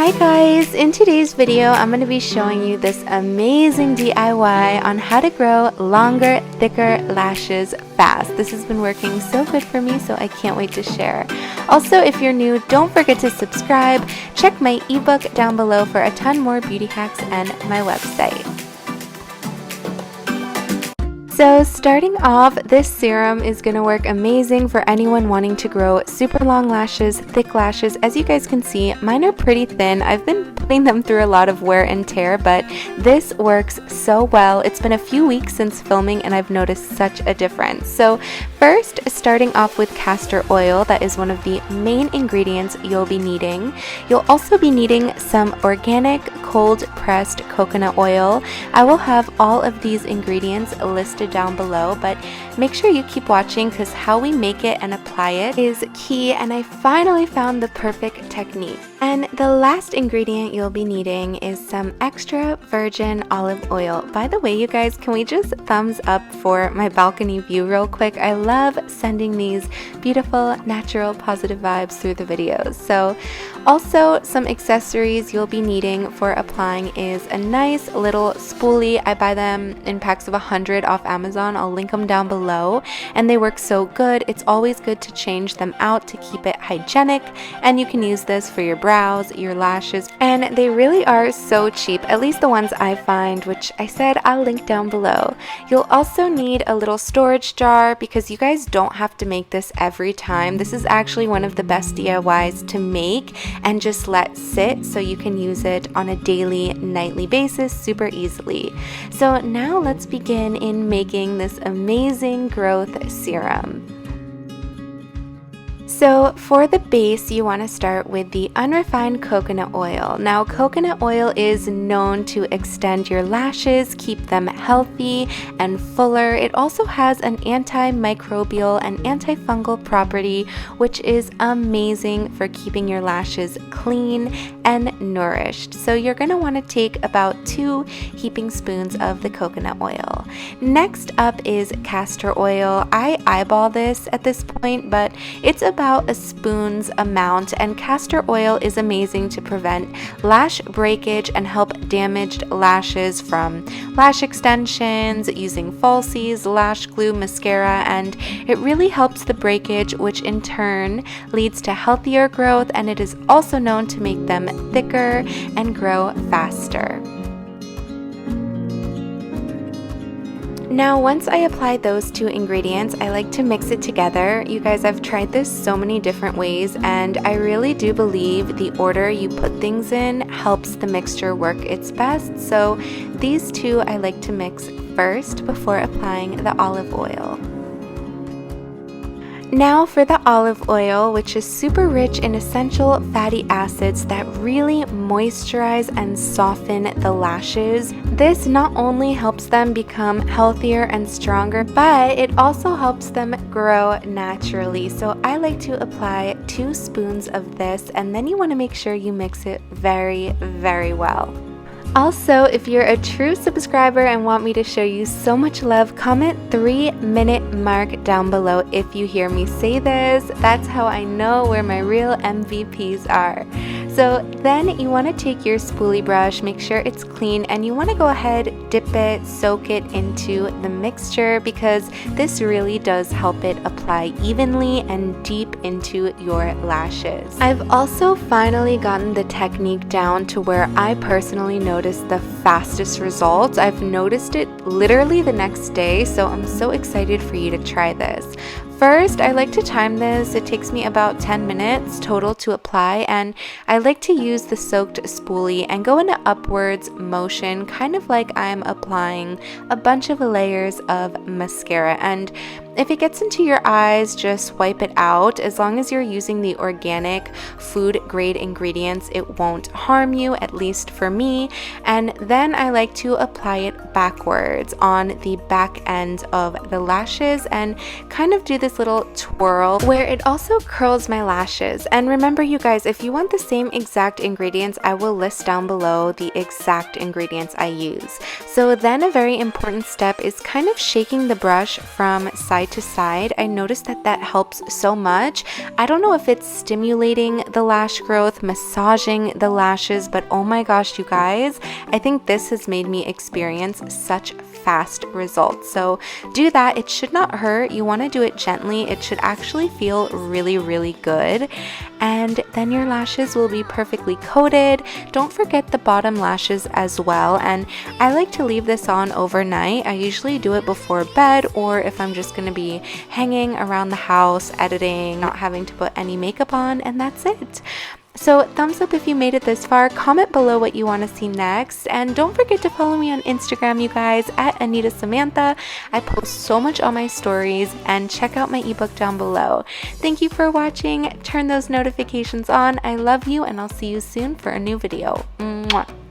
Hi guys, in today's video I'm going to be showing you this amazing DIY on how to grow longer, thicker lashes fast. This has been working so good for me, so I can't wait to share. Also, if you're new, don't forget to subscribe, check my ebook down below for a ton more beauty hacks and my website. So starting off, this serum is going to work amazing for anyone wanting to grow super long lashes, thick lashes. As you guys can see, mine are pretty thin. I've been putting them through a lot of wear and tear, but this works so well. It's been a few weeks since filming and I've noticed such a difference. So first, starting off with castor oil, that is one of the main ingredients you'll be needing. You'll also be needing some organic cold pressed coconut oil. I will have all of these ingredients listed down below, but make sure you keep watching because how we make it and apply it is key, and I finally found the perfect technique. And the last ingredient you'll be needing is some extra virgin olive oil. By the way, you guys, can we just thumbs up for my balcony view real quick? I love sending these beautiful, natural, positive vibes through the videos. So also some accessories you'll be needing for applying is a nice little spoolie. I buy them in packs of 100 off Amazon. I'll link them down below, and they work so good. It's always good to change them out to keep it hygienic, and you can use this for your brows, your lashes, and they really are so cheap, at least the ones I find, which I said I'll link down below. You'll also need a little storage jar because you guys don't have to make this every time. This is actually one of the best DIYs to make and just let sit so you can use it on a daily, nightly basis super easily. So now let's begin in making this amazing growth serum. So for the base, you want to start with the unrefined coconut oil. Now, coconut oil is known to extend your lashes, keep them healthy and fuller. It also has an antimicrobial and antifungal property, which is amazing for keeping your lashes clean and nourished. So you're going to want to take about 2 heaping spoons of the coconut oil. Next up is castor oil. I eyeball this at this point, but it's about a spoon's amount, and castor oil is amazing to prevent lash breakage and help damaged lashes from lash extensions, using falsies, lash glue, mascara, and it really helps the breakage, which in turn leads to healthier growth, and it is also known to make them thicker and grow faster. Now, once I apply those 2 ingredients, I like to mix it together. You guys, I've tried this so many different ways, and I really do believe the order you put things in helps the mixture work its best. So these 2 I like to mix first before applying the olive oil. Now for the olive oil, which is super rich in essential fatty acids that really moisturize and soften the lashes. This not only helps them become healthier and stronger, but it also helps them grow naturally. So I like to apply 2 spoons of this, and then you want to make sure you mix it very, very well. Also, if you're a true subscriber and want me to show you so much love, comment 3-minute mark down below if you hear me say this. That's how I know where my real MVPs are. So then you want to take your spoolie brush, make sure it's clean, and you want to go ahead, dip it, soak it into the mixture because this really does help it apply evenly and deep into your lashes. I've also finally gotten the technique down to where I personally notice the fastest results. I've noticed it literally the next day, so I'm so excited for you to try this. First, I like to time this. It takes me about 10 minutes total to apply, and I like to use the soaked spoolie and go in an upwards motion, kind of like I'm applying a bunch of layers of mascara. And if it gets into your eyes, just wipe it out. As long as you're using the organic food grade ingredients, it won't harm you, at least for me. And then I like to apply it backwards on the back end of the lashes and kind of do this little twirl where it also curls my lashes. And remember, you guys, if you want the same exact ingredients, I will list down below the exact ingredients I use. So then a very important step is kind of shaking the brush from side side to side. I noticed that that helps so much. I don't know if it's stimulating the lash growth, massaging the lashes, but oh my gosh, you guys, I think this has made me experience such fast results. So do that. It should not hurt. You want to do it gently. It should actually feel really, really good. And then your lashes will be perfectly coated. Don't forget the bottom lashes as well. And I like to leave this on overnight. I usually do it before bed, or if I'm just going to be hanging around the house, editing, not having to put any makeup on, and that's it. So thumbs up if you made it this far, comment below what you want to see next, and don't forget to follow me on Instagram, you guys, at Anita Samantha. I post so much on my stories, and check out my ebook down below. Thank you for watching. Turn those notifications on. I love you, and I'll see you soon for a new video. Mwah.